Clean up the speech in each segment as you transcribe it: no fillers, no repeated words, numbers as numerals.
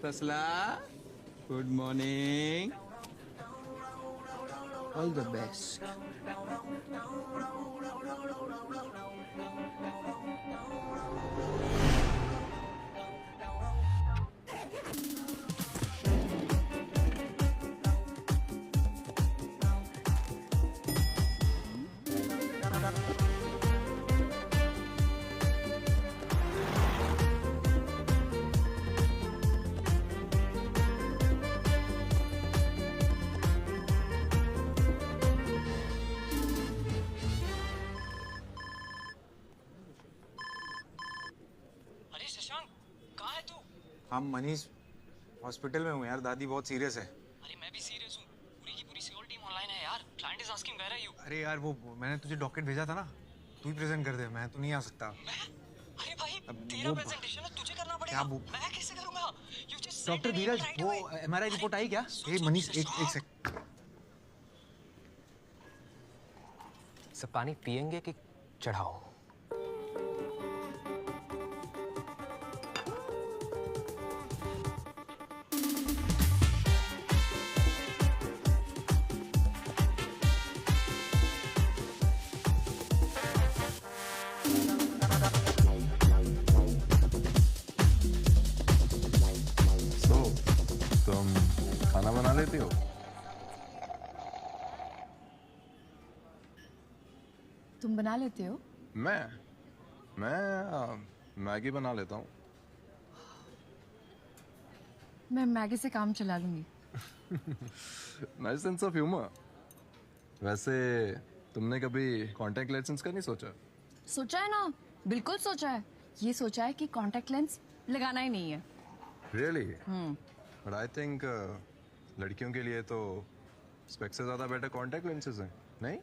ससला, good morning. All the best. अरे शशांक, कहाँ है तू? हम मनीष हॉस्पिटल में हूँ यार, दादी बहुत सीरियस है। अरे मैं भी सीरियस हूँ। पूरी की पूरी सिक्योर टीम ऑनलाइन है यार। Client is asking where are you? अरे यार वो मैंने तुझे डॉक्यूमेंट भेजा था ना, तू ही प्रेजेंट कर दे, मैं तो नहीं आ सकता। मैं? अरे भाई अब तेरा वो- प्रेजेंटेशन है, तुझे करना पड़ेगा। क्या वो- मैं कैसे करूँगा? You just send doctor an email Dheeraj, right वो away. एमआरआई रिपोर्ट आई क्या? सुन, ए सुन, मनीष, एक शशांक। सेकंड। सब पानी पियेंगे कि चढ़ाओ? तुम खाना बना लेती हो? तुम बना लेते हो? मैं मैगी बना लेता हूँ। मैं मैगी से काम चला लूंगी। Nice sense of humour. वैसे तुमने कभी कांटेक्ट लेंस का नहीं सोचा? सोचा है ना, बिल्कुल सोचा है। ये सोचा है कि कांटेक्ट लेंस लगाना ही नहीं है। रियली? बट आई थिंक लड़कियों के लिए तो स्पेक्स से ज्यादा बेटर कांटेक्ट लेंसेज हैं, नहीं?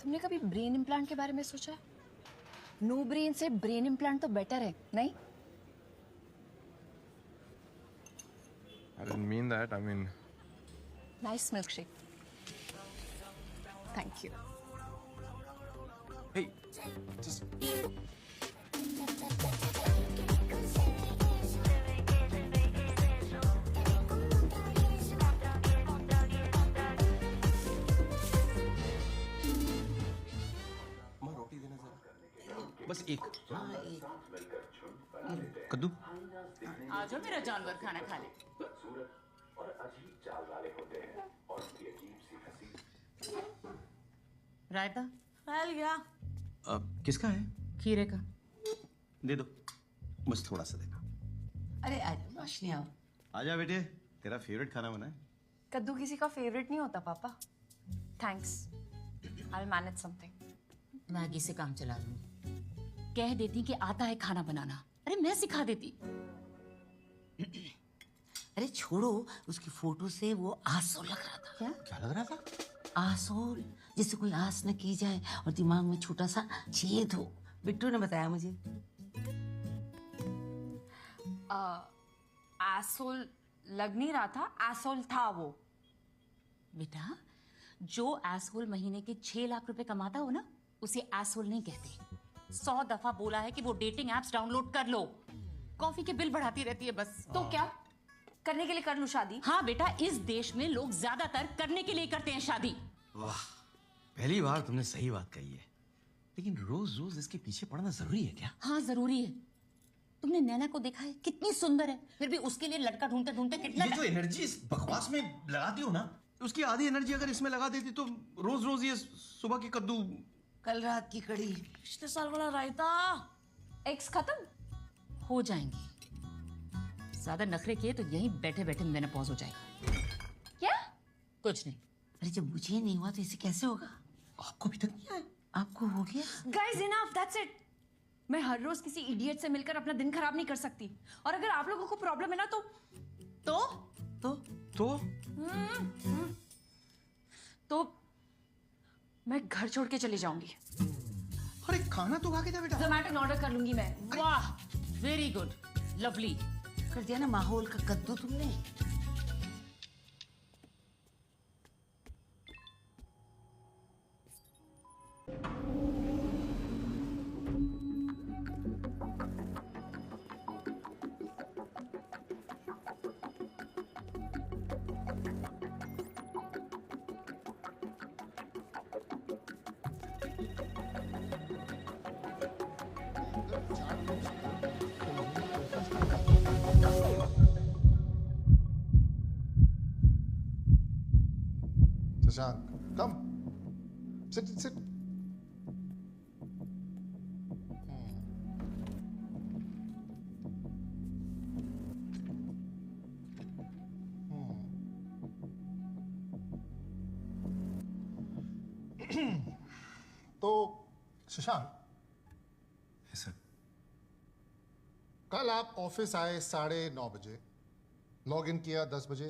तुमने कभी ब्रेन इम्प्लांट के बारे में सोचा है? नो ब्रेन से ब्रेन इम्प्लांट तो बेटर है, नहीं? I didn't mean that, I mean nice milk shake. Thank you. Hey just रोटी देना जरा, बस एक। कद्दू। आ जाओ मेरा जानवर खाना खा ले। रायता फैल गया। किसका है? खीरे का। दे दो, बस थोड़ा सा देना। अरे आज रोशनी आओ। आजा बेटे, तेरा फेवरेट खाना बना है। कद्दू किसी का फेवरेट नहीं होता पापा। Thanks, I will manage something. Maggi से काम चला लूंगी। कह देती कि आता है खाना बनाना। अरे मैं सिखा देती। अरे छोड़ो, उसकी फोटो से वो आसोल लग रहा था। क्या लग रहा था? आसोल, जैसे कोई आस न की जाए और दिमाग में छोटा सा छेद हो। बिट्टू ने बताया मुझे। एसोल लग नहीं रहा था, एसोल था वो। बेटा, जो एसहोल महीने के 6 लाख रुपए कमाता हो ना, उसे एसहोल नहीं कहते। 100 दफा बोला है कि वो डेटिंग एप्स डाउनलोड कर लो। कॉफी के बिल बढ़ाती रहती है बस। तो क्या करने के लिए कर लूं शादी? हाँ बेटा, इस देश में लोग ज्यादातर करने के लिए करते हैं शादी। वाह, पहली बार तुमने सही बात कही है। लेकिन रोज रोज इसके पीछे पड़ना जरूरी है क्या? हाँ जरूरी है। तुमने नैना को देखा है, कितनी सुंदर है, फिर भी उसके लिए लड़का ढूंढते ढूंढते कितना ये जो एनर्जी इस बकवास में लगाती हो ना, उसकी आधी एनर्जी अगर इसमें लगा देती तो रोज रोज ये सुबह की कद्दू। कल रात की कड़ी, पिछले साल वाला रायता एक्स खत्म हो जाएंगी। ज्यादा नखरे किए तो यहीं बैठे बैठे मेनोपॉज हो जाएगा। क्या? कुछ नहीं। अरे जब मुझे नहीं हुआ तो इसे कैसे होगा? आपको अभी तक नहीं आया? आपको हो गया? Guys enough, that's it. मैं हर रोज किसी इडियट से मिलकर अपना दिन खराब नहीं कर सकती। और अगर आप लोगों को प्रॉब्लम है ना तो तो तो मैं घर छोड़ के चली जाऊंगी। अरे खाना तो खा के जा बेटा। जोमैटो में ऑर्डर कर लूंगी मैं। वाह, वेरी गुड, लवली। कर दिया ना माहौल का कद्दू तुमने। शशांक, come. Sit. तो शशांक, सर कल आप ऑफिस आए 9:30 बजे, लॉग इन किया 10 बजे,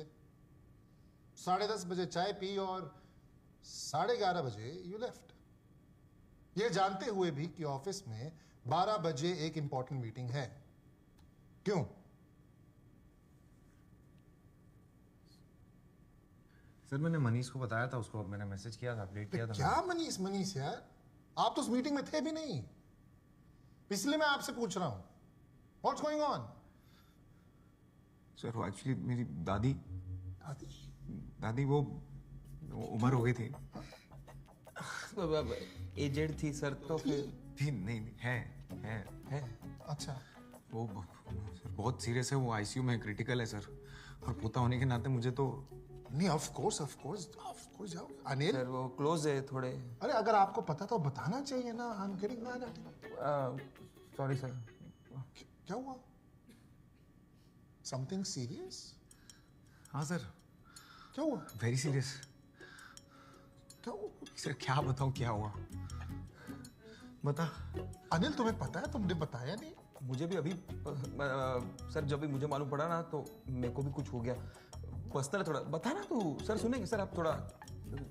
10:30 बजे चाय पी और 11:30 बजे यू लेफ्ट, ये जानते हुए भी कि ऑफिस में 12 बजे एक इंपॉर्टेंट मीटिंग है। क्यों? सर मैंने मनीष को बताया था, उसको मैंने मैसेज किया था, अपडेट किया था। क्या मनीष यार, आप तो उस मीटिंग में थे भी नहीं, इसलिए मैं आपसे पूछ रहा हूं व्हाट्स गोइंग ऑन। सर वो एक्चुअली मेरी दादी वो उम्र हो गई थी, एजेड थी सर, तो फिर थी नहीं है। अच्छा, वो सर बहुत सीरियस है, वो आईसीयू में क्रिटिकल है सर, और पोता होने के नाते मुझे तो नहीं, ऑफ कोर्स जाओ। अनिल सर वो क्लोज है थोड़े। अरे अगर आपको पता तो बताना चाहिए ना। I am getting mad at you. Sorry sir. क्या हुआ? Something serious? हाँ सर, क्या हुआ? Very serious. क्या हुआ? सर क्या बताऊं क्या हुआ, बता। अनिल तुम्हें पता है, तुमने बताया नहीं। मुझे भी अभी सर जब भी मुझे मालूम पड़ा ना तो मेरे को भी कुछ हो गया, पर्सनल थोड़ा। बता ना तू। सर सुनेंगे सर आप थोड़ा,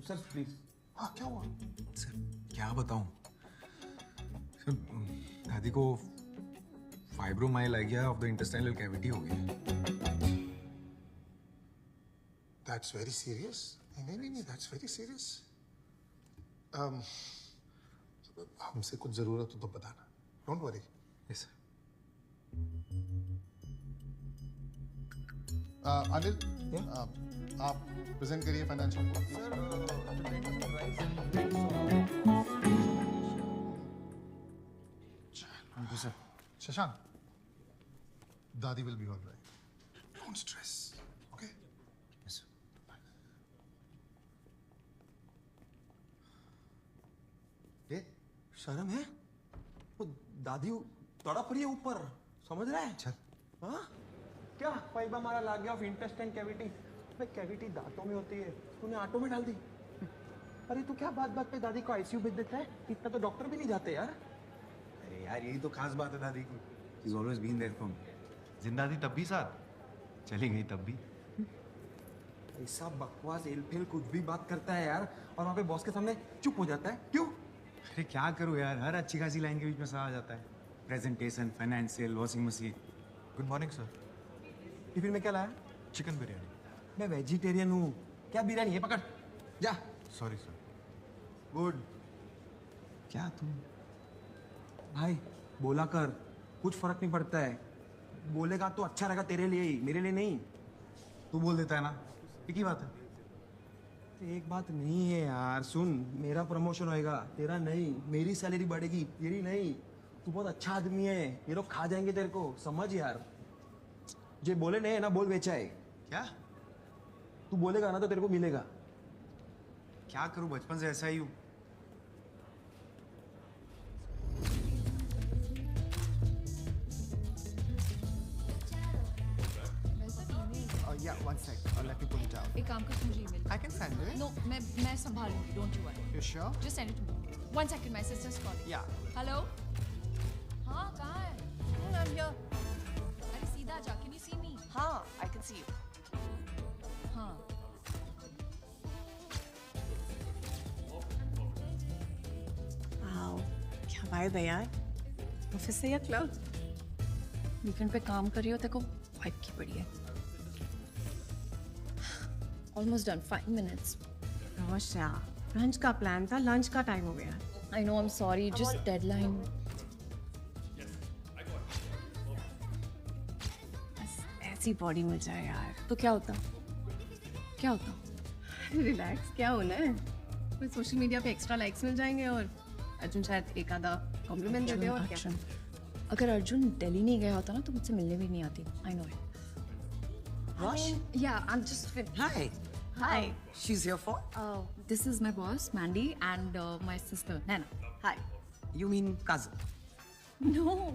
सर प्लीज। हाँ क्या हुआ? सर क्या बताऊं सर, दादी को fibromyalgia of the intestinal cavity हो गई। That's very serious. नहीं, दैट्स वेरी सीरियस। हमसे कुछ जरूरत हो तो बताना, don't worry. Yes sir. Anil, आप प्रेजेंट करिए financial thank you sir. Shashank, दादी will be all right, don't stress, okay? Yes sir. ये शर्म है? वो दादी तड़प रही है ऊपर, समझ रहा है? चल। हाँ क्या फाइबर हमारा लाग गया ऑफ इंटेस्टाइन कैविटी। भाई कैविटी दांतों में होती है, तूने आटो में डाल दी। अरे तू क्या बात बात पे दादी को आईसीयू भेज देता है? इतना तो डॉक्टर भी नहीं जाते यार। अरे यार यही तो खास बात है दादी की, she is always been there for me. जिंदा थी तब भी साथ, चली गई तब भी। ऐसा बकवास एलफेल कुछ भी बात करता है यार, और वहाँ पे बॉस के सामने चुप हो जाता है, क्यों? अरे क्या करूँ यार, हर अच्छी खासी लाइन के बीच में सा आ जाता है। Presentation, financial, washing machine. Good morning sir. Tiffin में क्या लाया? चिकन बिरयानी। मैं वेजिटेरियन हूँ, क्या बिरयानी है? पकड़ जा। Sorry sir. गुड। क्या तुम? भाई बोला कर, कुछ फर्क नहीं पड़ता है। बोलेगा तो अच्छा रहेगा तेरे लिए ही, मेरे लिए नहीं। तू बोल देता है ना, एक ही बात है। एक बात नहीं है यार, सुन, मेरा प्रमोशन होएगा, तेरा नहीं। मेरी सैलरी बढ़ेगी, तेरी नहीं। तू बहुत अच्छा आदमी है, ये लोग खा जाएंगे तेरे को, समझ यार। जे बोले नहीं ना बोल बेचा है। क्या? तू बोलेगा ना तो तेरे को मिलेगा। क्या करूं, बचपन से ऐसा ही हूं। Yeah, one sec. Let me pull it out. एक काम कर, मुझे email. I can send it. No, मैं संभालूंगी, don't you worry. You sure? Just send it to me. 1 second, my sister's calling. Yeah. Hello? हाँ, कहाँ है? I'm here. अरे सीधा जा, can you see me? हाँ, I can see you. हाँ। Wow, क्या वाइब है यार, ऑफिस से या क्लब? वीकेंड पे काम कर रही हो, तेरे को वाइब की पड़ी है। Almost done, 5 minutes. रोशा, लंच का प्लान था, लंच का टाइम हो गया। I know, I'm sorry, just deadline. बस ऐसी बॉडी मिल जाए यार। तो क्या होता? क्या होता? रिलैक्स, क्या होना है? कोई सोशल मीडिया पे एक्स्ट्रा लाइक्स मिल जाएंगे और अर्जुन शायद एक आधा कॉम्प्लीमेंट दे दे और क्या? अगर अर्जुन दिल्ली नहीं गया होता ना तो मुझसे मिलने भी नहीं आती। I know it. Rush? Yeah, I'm just Hi. Hi. She's here for? This is my boss, Mandy, and my sister, Nana. Hi. You mean cousin? No,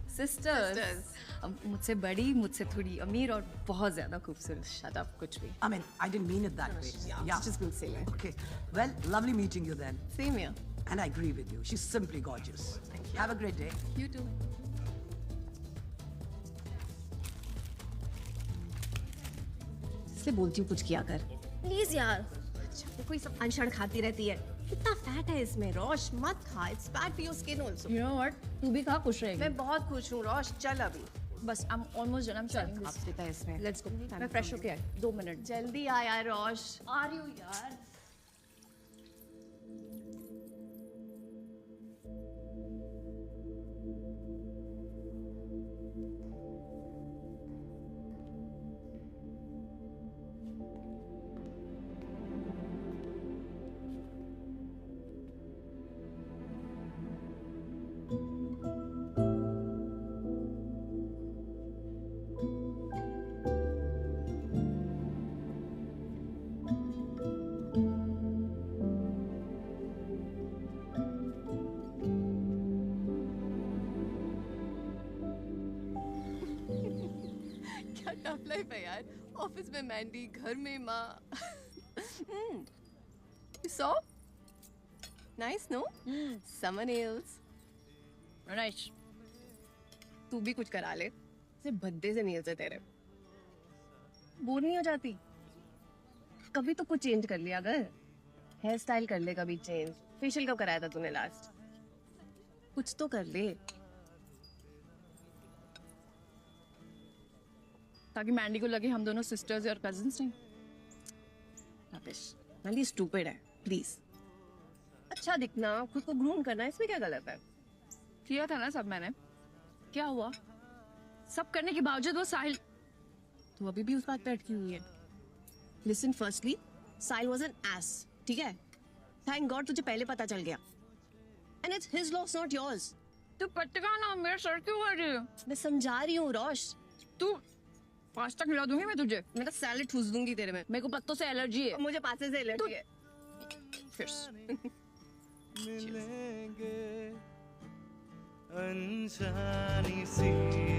sisters. मुझसे बड़ी, मुझसे थोड़ी अमीर और बहुत ज़्यादा खूबसूरत. Shut up, कुछ भी. I mean, I didn't mean it that way. Yeah. Just gonna say it. Okay. Well, lovely meeting you then. Same here. And I agree with you. She's simply gorgeous. Thank you. Have a great day. You too. इसलिए बोलती हूँ कुछ किया कर. Please यार, कोई सब अनशन खाती रहती है. कितना फैट है इसमें. रोश मत खा. It's bad for your skin also. You know what? तू भी खा, खुश रहेगी. मैं बहुत खुश हूँ. रोश चल अभी. बस I'm almost done. I'm selling this. आप देता है इसमें. Let's go. मैं फ्रेश होके आई. 2 मिनट. जल्दी आ यार रोश. आ रही हूँ यार. क्या टफ लाइफ है यार. ऑफिस में मैंडी, घर में माँ. You saw? Nice, no? Summer nails. Nice. तू भी कुछ करा ले. सिर्फ भद्दे से nails है तेरे. बोर नहीं हो जाती? कभी तो कुछ चेंज कर लिया अगर. हेयर स्टाइल कर ले कभी चेंज. फेशियल कब कराया था तूने लास्ट? कुछ तो कर ले. ताकि मैंडी को लगे हम दोनों सिस्टर्स और कजिन्स नहीं. रबिश. मैंडी स्टूपिड है. प्लीज. अच्छा दिखना, खुद को ग्रूम करना, इसमें क्या गलत है? किया था ना सब मैंने. क्या हुआ? सब करने के बावजूद वो साहिल. तू अभी भी उस बात पे अटकी हुई है. Listen, firstly Sahil was an S. ठीक है? थैंक गॉड तुझे पहले पता चल गया. And it's his loss not yours. तू पटका ना, मेरा सर क्यों कर रही है? मैं समझा रही हूँ रोश. तू पास्ता खिला दूंगी मैं तुझे. मैं तो सैलेड ठूस दूंगी तेरे में. मेरे को पत्तों से एलर्जी है. मुझे पास्ते से एलर्जी है. मिलेंगे अनजानी सी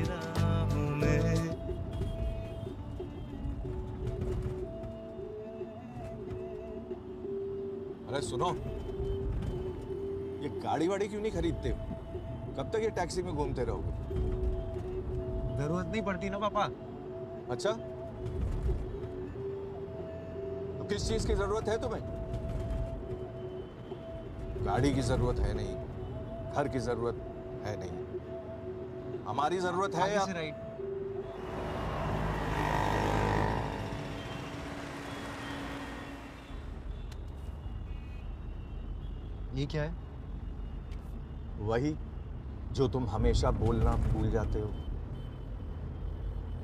राहों में. अरे सुनो, ये गाड़ी वाड़ी क्यों नहीं खरीदते हो? कब तक ये टैक्सी में घूमते रहोगे? जरूरत नहीं पड़ती ना पापा. अच्छा, तो किस चीज की जरूरत है तुम्हें? गाड़ी की जरूरत है नहीं, घर की जरूरत है नहीं. हमारी जरूरत है या राइट. ये क्या है? वही जो तुम हमेशा बोलना भूल जाते हो.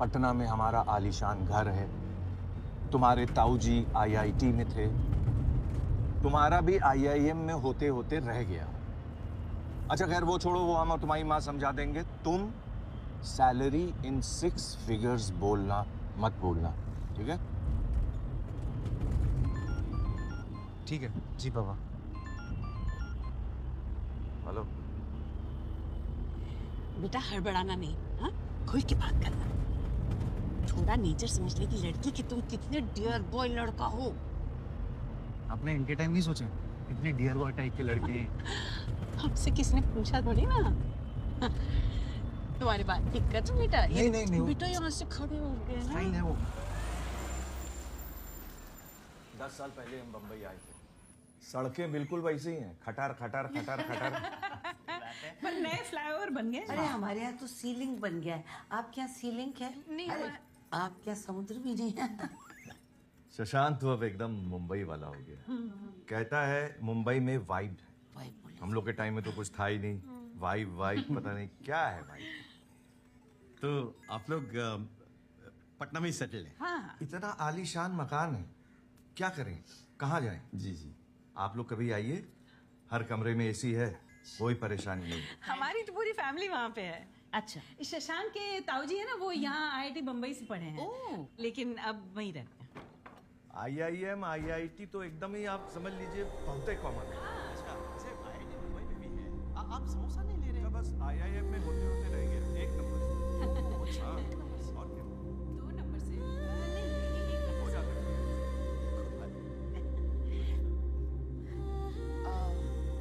पटना में हमारा आलीशान घर है. तुम्हारे ताऊजी IIT में थे. तुम्हारा भी IIM में होते होते रह गया. अच्छा खैर वो छोड़ो, वो हम और तुम्हारी माँ समझा देंगे. तुम सैलरी इन 6 फिगर्स बोलना मत बोलना, ठीक है? ठीक है जी पापा. हेलो. बेटा हड़बड़ाना नहीं. हाँ, खुल के बात करना. थोड़ा नेचर समझ ले कि लड़की कि तुम कितने डियर बॉय लड़का हो. आपने इनके टाइम नहीं सोचा इतने डियर बॉय टाइप के लड़के हैं. हमसे किसने पूछा थोड़ी ना. तुम्हारी बात दिक्कत है बेटा. नहीं बेटा यहाँ से खड़े हो गए ना. फाइन है वो. 10 साल पहले हम बम्बई आए थे. सड़कें बिल्कुल वैसी ही हैं. खटार खटार खटार खटार. पर नए फ्लाईओवर बन गए. अरे हमारे यहाँ तो सीलिंग बन गया है. आपके यहाँ सीलिंग है? नहीं. आपके यहाँ समुद्र भी नहीं है. शशांक तो अब एकदम मुंबई वाला हो गया. कहता है मुंबई में वाइब है. हम लोग के टाइम में तो कुछ था ही नहीं. वाइब पता नहीं क्या है भाई. तो आप लोग पटना में ही सेटल हैं? हाँ. इतना आलीशान मकान है, क्या करें, कहाँ जाएं? जी जी. आप लोग कभी आइए. हर कमरे में AC है, कोई परेशानी नहीं. हमारी तो पूरी फैमिली वहाँ पे है. अच्छा. शशांक के ताऊजी है ना, वो यहाँ IIT बम्बई से पढ़े हैं. लेकिन अब वहीं रहते हैं. IIM, IIT तो एकदम ही आप समझ लीजिए बहुत ही कॉमन है। अच्छा वैसे IIT मुंबई में भी है। आप समोसा नहीं ले रहे? बस IIM में होते होते रह गया एक नंबर से। हाँ, और क्या? 2 नंबर से हो जाता है।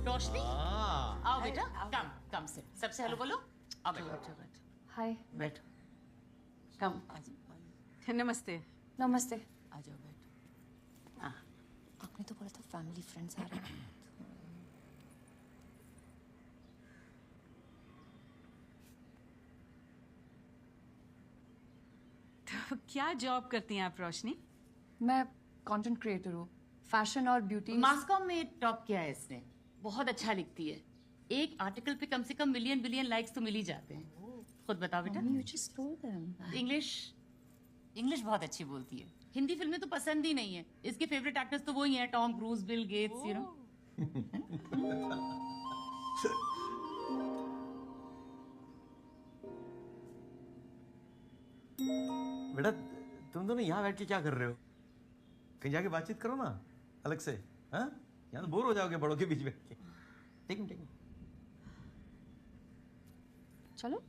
रोशनी आओ बेटा, कम कम से सबसे हेलो बोलो। आओ बेटा। हाय। बैठ कम नमस्ते। नमस्ते। आ जाओ बैठ। आपने तो बोला था फैमिली फ्रेंड्स आ रहे हैं। तो क्या जॉब करती हैं आप रोशनी? मैं कंटेंट क्रिएटर हूँ, फैशन और ब्यूटी। मास्कॉम में टॉप किया है इसने, बहुत अच्छा लिखती है। एक आर्टिकल पे कम से कम मिलियन बिलियन लाइक्स तो मिल ही जाते हैं। खुद बताओ बेटा। You just told them. English बहुत अच्छी बोलती है। हिंदी फिल्में तो पसंद ही नहीं है। इसके फेवरेट एक्टर्स तो वही हैं, Tom cruise, Bill Gates, you know. बेटा तुम दोनों यहाँ बैठ के क्या कर रहे हो? कहीं जाके बातचीत करो ना अलग से। हाँ यहाँ तो बोर हो जाओगे बड़ों के बीच बैठ के। ठीक है। चलो।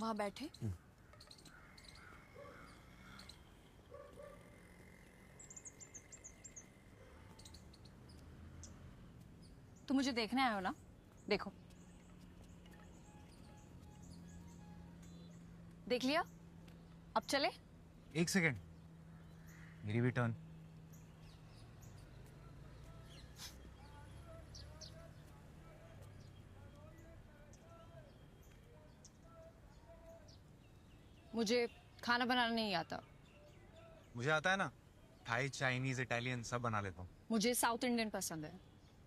वहां बैठे। तुम मुझे देखने आए हो ना? देखो, देख लिया? अब चले? एक सेकेंड, मेरी भी टर्न। मुझे खाना बनाना नहीं आता। मुझे आता है ना, थाई, चाइनीज, इटालियन सब बना लेता हूँ। मुझे साउथ इंडियन पसंद है।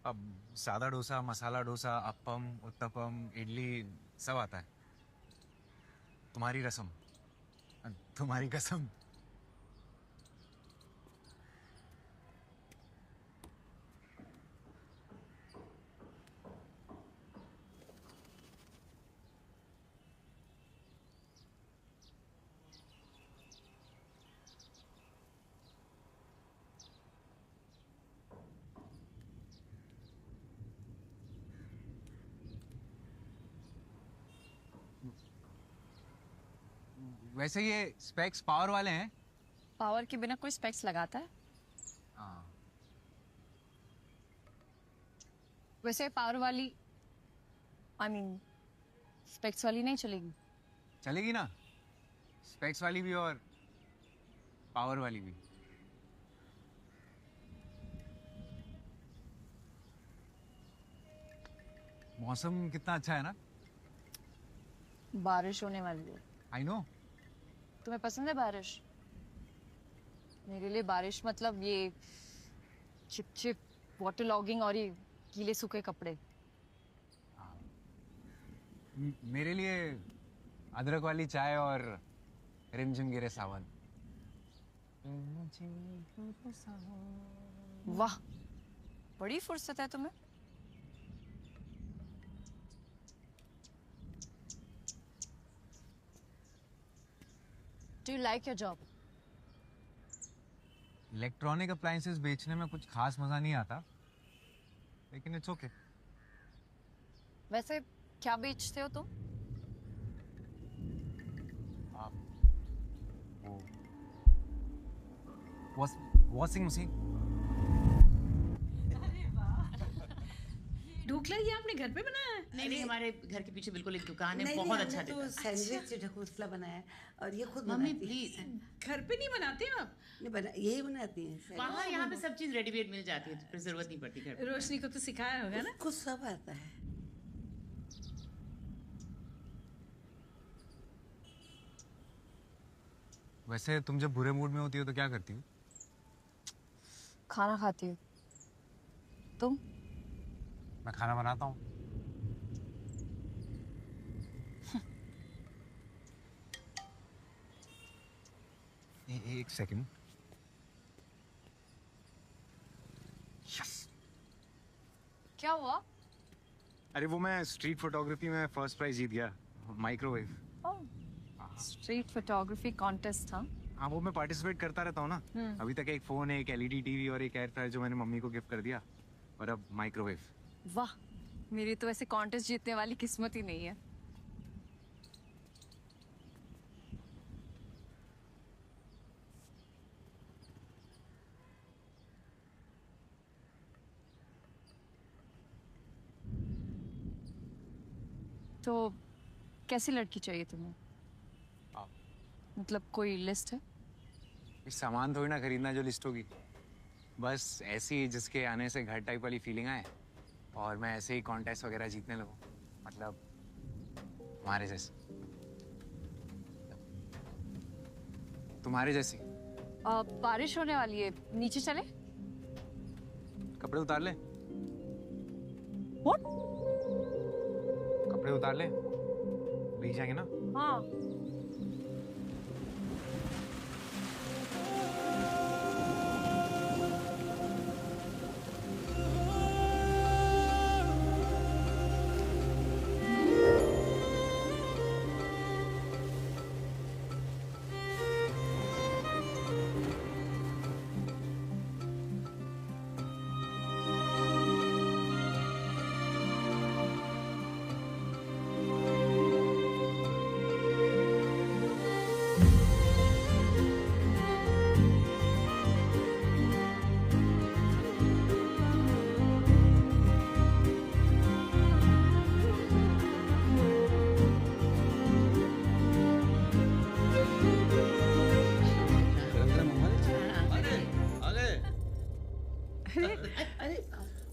अब सादा डोसा, मसाला डोसा, अप्पम, उत्तपम, इडली सब आता है। तुम्हारी रसम, तुम्हारी कसम। वैसे ये स्पेक्स पावर वाले हैं? पावर के बिना कोई स्पेक्स लगाता है? हाँ। वैसे पावर वाली, I mean, स्पेक्स वाली नहीं चलेगी। चलेगी ना, स्पेक्स वाली भी और पावर वाली भी। मौसम कितना अच्छा है ना? बारिश होने वाली है। I know. तुम्हें पसंद है बारिश? मेरे लिए बारिश मतलब ये चिप चिप वाटर लॉगिंग और ये गीले सूखे कपड़े। मेरे लिए अदरक वाली चाय और रिमझिम गिरे सावन। वाह, बड़ी फुर्सत है तुम्हें। Do you like your job? Electronic appliances बेचने में कुछ खास मजा नहीं आता, लेकिन इट्स ओके। वैसे क्या बेचते हो तुम? Washing machine. ढोकला ये आपने घर पे बनाया है? नहीं, हमारे घर के पीछे बिल्कुल एक दुकान है, बहुत अच्छा देता है। सैंडविच ढोकला बनाया है और ये खुद मम्मी बनाती प्लीज। है। घर पे नहीं बनाते हो आप? यही बनाती हैं। बाहर यहाँ पे सब चीज रेडीमेड मिल जाती है, फिर जरूरत नहीं पड़ती घर पे। रोशनी को तो सिखाया होगा ना? कुछ सब आता है। वैसे तुम जब बुरे मूड में होती हो तो क्या करती हो? खाना खाती हूँ। तुम? मैं खाना बनाता हूँ। एक सेकंड। क्या हुआ? अरे वो मैं स्ट्रीट फोटोग्राफी में फर्स्ट प्राइज जीत गया, माइक्रोवेव। स्ट्रीट फोटोग्राफी कॉन्टेस्ट था। हाँ, वो मैं पार्टिसिपेट करता रहता हूँ ना। अभी तक एक फोन, एक एलईडी टीवी और एक एयर फ्रायर जो मैंने मम्मी को गिफ्ट कर दिया, और अब माइक्रोवेव। वाह, मेरी तो ऐसे कॉन्टेस्ट जीतने वाली किस्मत ही नहीं है। तो कैसी लड़की चाहिए तुम्हें? मतलब कोई लिस्ट है? इस सामान थोड़ी ना खरीदना जो लिस्ट होगी, बस ऐसी जिसके आने से घर टाइप वाली फीलिंग आए और मैं ऐसे ही कॉन्टेस्ट वगैरह जीतने लगूं। मतलब तुम्हारे जैसे, तुम्हारे जैसी। बारिश होने वाली है, नीचे चले? कपड़े उतार ले। What? कपड़े उतार ले, भीग जाएंगे ना। हाँ।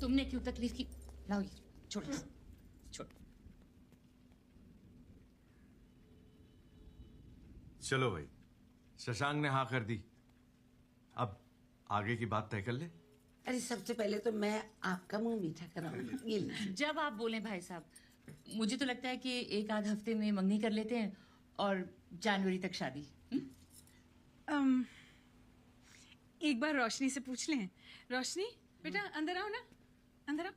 तुमने क्यों तकलीफ की? लाओ ये, छोड़ छोड़। चलो भाई, शशांक ने हाँ कर दी, अब आगे की बात तय कर ले। अरे सबसे पहले तो मैं आपका मुंह मीठा कराऊंगी। ये लीजिए। जब आप बोले भाई साहब, मुझे तो लगता है कि एक आध हफ्ते में मंगनी कर लेते हैं और जनवरी तक शादी। एक बार रोशनी से पूछ लें। रोशनी बेटा अंदर आओ ना, अंदर आओ।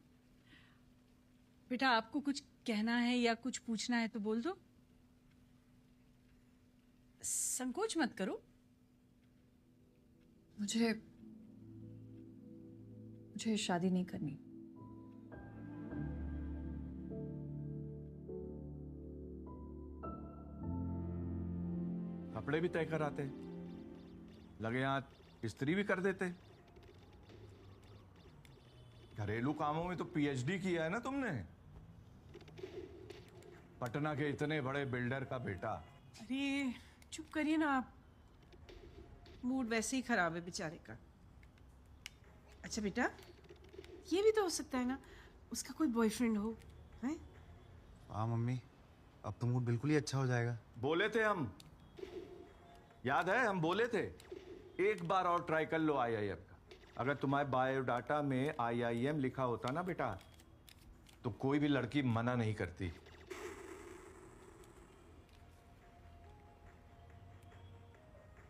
बेटा आपको कुछ कहना है या कुछ पूछना है तो बोल दो, संकोच मत करो। मुझे शादी नहीं करनी। कपड़े भी तय कराते, लगे यहाँ इस्त्री भी कर देते। घरेलू कामों में तो पीएचडी किया है ना तुमने। पटना के इतने बड़े बिल्डर का बेटा। अरे चुप करिए ना आप, मूड वैसे ही खराब है बेचारे का। अच्छा बेटा, ये भी तो हो सकता है ना उसका कोई बॉयफ्रेंड हो, हैं? हाँ मम्मी, अब तो मूड बिल्कुल ही अच्छा हो जाएगा। बोले थे हम, याद है हम बोले थे, एक बार और ट्राई कर लो आईआईएम का। अगर तुम्हारे बायोडाटा में आईआईएम लिखा होता ना बेटा, तो कोई भी लड़की मना नहीं करती।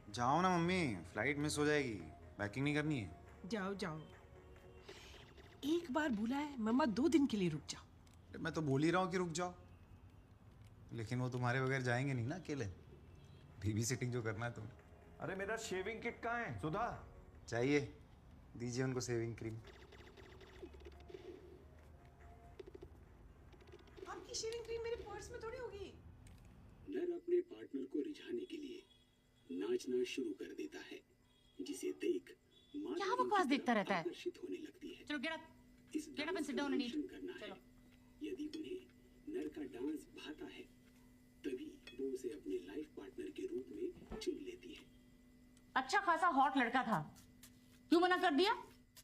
जाओ ना मम्मी, फ्लाइट मिस हो जाएगी, पैकिंग नहीं करनी है। जाओ जाओ, एक बार बोला है मम्मा 2 दिन के लिए रुक जाओ। मैं तो बोल ही रहा हूँ कि रुक जाओ, लेकिन वो तुम्हारे बगैर जाएंगे नहीं ना अकेले। बेबी सिटिंग जो करना है तुम्हें। अरे मेरा शेविंग किट कहाँ है सुधा? चाहिए, दीजिए उनको सेविंग क्रीम। आपकी शेविंग क्रीम मेरे पर्स में थोड़ी होगी। नर अपने पार्टनर को रिझाने के लिए नाचना शुरू कर देता है, जिसे देख क्या बकवास देखता रहता है? आकर्षित होने लगती है। चलो get up and sit down and eat. चलो। यदि उन्हें नर का डांस भाता है, तभी वो उसे अपने लाइफ पार्टनर के रूप में चुन लेती है। अच्छा खासा हॉट लड़का था, क्यों मना कर दिया?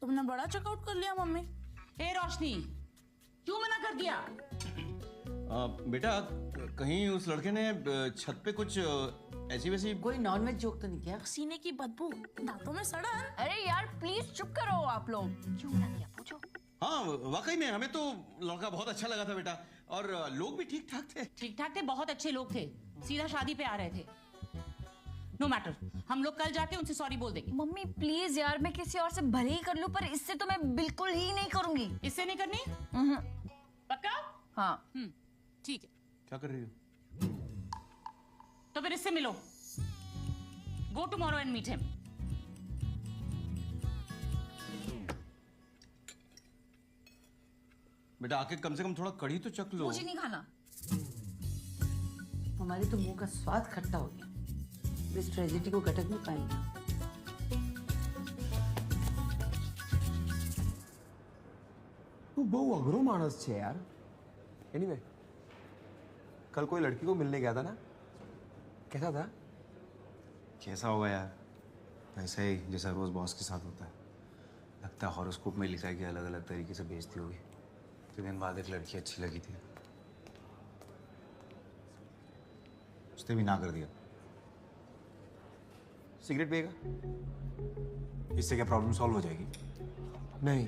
तुमने बड़ा चेकआउट कर लिया मम्मी। हे रोशनी, क्यों मना कर दिया? बेटा कहीं उस लड़के ने छत पे कुछ ऐसी वैसी कोई नॉनवेज जोक तो नहीं किया? सीने की बदबू, दांतों में सड़न। अरे यार प्लीज चुप करो आप लोग। क्यों मना किया पूछो। हाँ वाकई में हमें तो लड़का बहुत अच्छा लगा था बेटा, और लोग भी ठीक ठाक थे। ठीक ठाक थे, बहुत अच्छे लोग थे, सीधा शादी पे आ रहे थे। नो मैटर, हम लोग कल जाके उनसे सॉरी बोल देंगे। मम्मी प्लीज यार, मैं किसी और से भले ही कर लूं, पर इससे तो मैं बिल्कुल ही नहीं करूंगी। इससे नहीं करनी? पक्का? हाँ। ठीक है। क्या कर रही हो? तो फिर इससे मिलो। Go tomorrow and meet him. बेटा आके कम से कम थोड़ा कढ़ी तो चख लो। मुझे नहीं खाना। हमारे तो मुंह का स्वाद खट्टा हो गया, इस ट्रेजेडी को गटक नहीं पाएंगे। तू बहु अघरो मानस छे यार। एनीवे, कल कोई लड़की को मिलने गया था ना, कैसा था? कैसा होगा यार, वैसा ही जैसा रोज बॉस के साथ होता है। लगता है हॉरोस्कोप में लिखा है कि अलग अलग तरीके से बेइज्जती होगी। 3 दिन बाद एक लड़की अच्छी लगी थी, उसने भी ना कर दिया। सिगरेट पिएगा? इससे क्या प्रॉब्लम सॉल्व हो जाएगी? नहीं,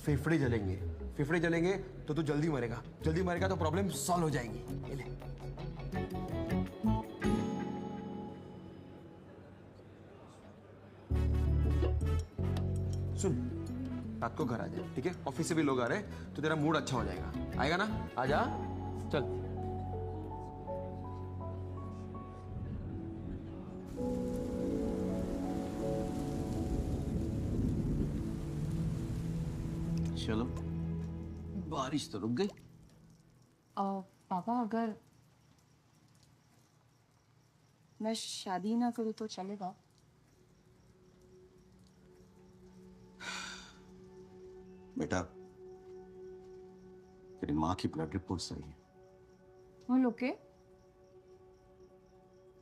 फेफड़े जलेंगे। फेफड़े जलेंगे तो तू जल्दी मरेगा। जल्दी मरेगा तो प्रॉब्लम सॉल्व हो जाएगी। ये ले। सुन, रात को घर आ जा, ठीक है? ऑफिस से भी लोग आ रहे हैं तो तेरा मूड अच्छा हो जाएगा। आएगा ना? आजा, चल। चलो, बारिश तो रुक गई। पापा अगर मैं शादी ना करूँ तो चलेगा? बेटा, तेरी माँ की ब्लड रिपोर्ट सही है। All okay?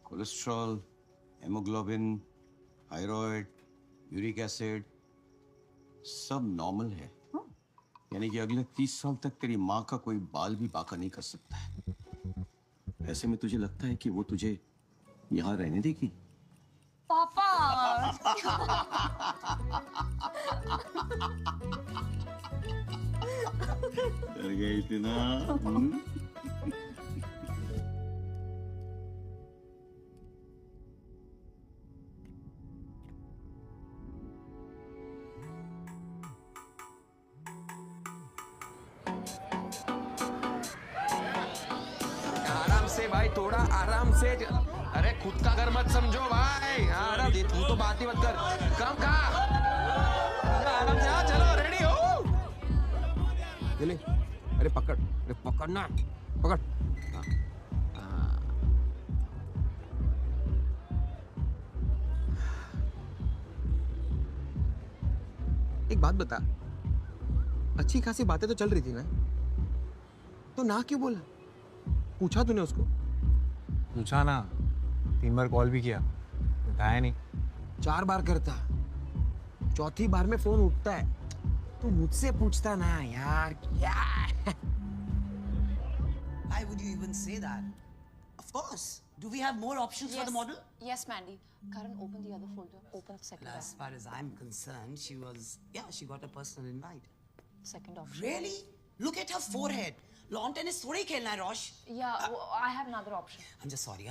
Cholesterol, haemoglobin, thyroid, uric acid सब नॉर्मल है। यानी कि अगले 30 साल तक तेरी माँ का कोई बाल भी बाका नहीं कर सकता है। ऐसे में तुझे लगता है कि वो तुझे यहाँ रहने देगी? पापा डर गई थी ना? आराम से भाई, थोड़ा आराम से। अरे खुद का घर मत समझो भाई। आराम से, तू तो बात ही मत कर। काम का आराम से। हाँ चलो, रेडी हो? ये ले। अरे पकड़, अरे पकड़ना, पकड़। एक बात बता, अच्छी खासी बातें तो चल रही थी ना, तो ना क्यों बोला? पूछा तूने उसको? पूछा ना, 3 बार कॉल भी किया, उठाया नहीं। 4 बार करता, चौथी बार में फोन उठता है। तू मुझसे पूछता ना यार, क्या? Why would you even say that? Of course. Do we have more options for the model? Yes, Mandy. Karan, open the other folder. Open the second As far as I'm concerned, she got a personal invite. second option. Really? Look at her forehead. Lawn tennis थोड़ी खेलना है, Rosh. Yeah, I have another option. I'm just sorry,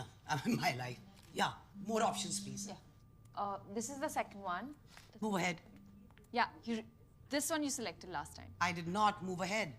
my life. Yeah, more options, please. Yeah. This is the second one. Move ahead. Yeah, this one you selected last time. I did not move ahead.